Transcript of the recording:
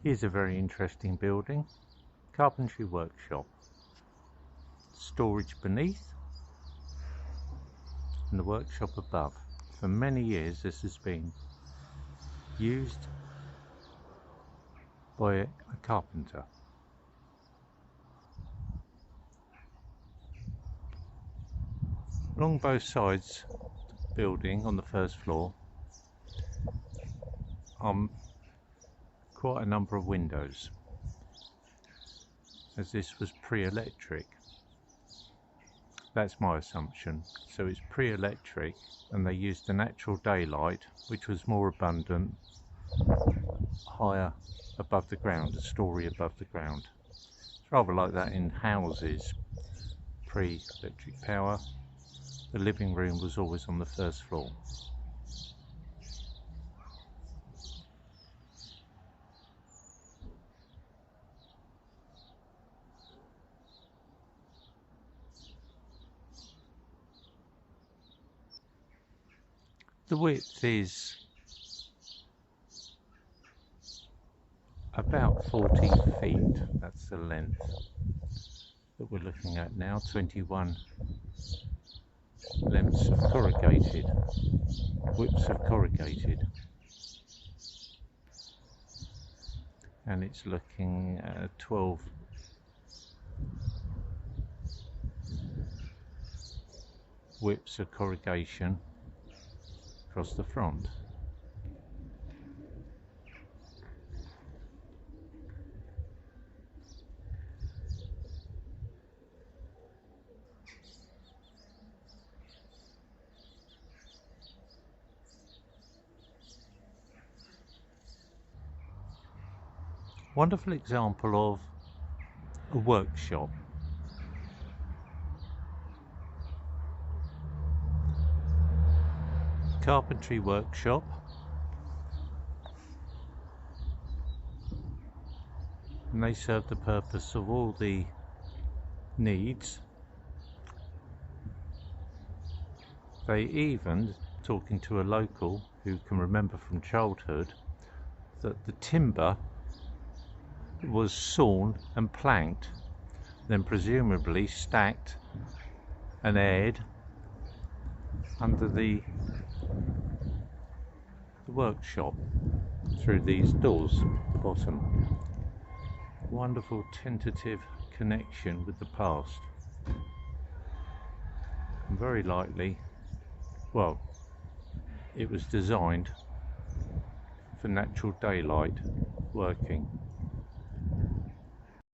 Here's a very interesting building, carpentry workshop, storage beneath and the workshop above. For many years this has been used by a carpenter. Along both sides of the building on the first floor quite a number of windows, as this was pre-electric. That's my assumption. So it's pre-electric and they used the natural daylight, which was more abundant higher above the ground, a story above the ground. It's rather like that in houses pre-electric power. The living room was always on the first floor. The width is about 40 feet, that's the length that we're looking at now. 21 lengths of corrugated, whips of corrugated, and it's looking at 12 whips of corrugation across the front. Wonderful example of a workshop. Carpentry workshop. And they serve the purpose of all the needs. They even, talking to a local who can remember from childhood, that the timber was sawn and planked, then presumably stacked and aired under the workshop through these doors at the bottom. Wonderful tentative connection with the past. And very likely, well, it was designed for natural daylight working.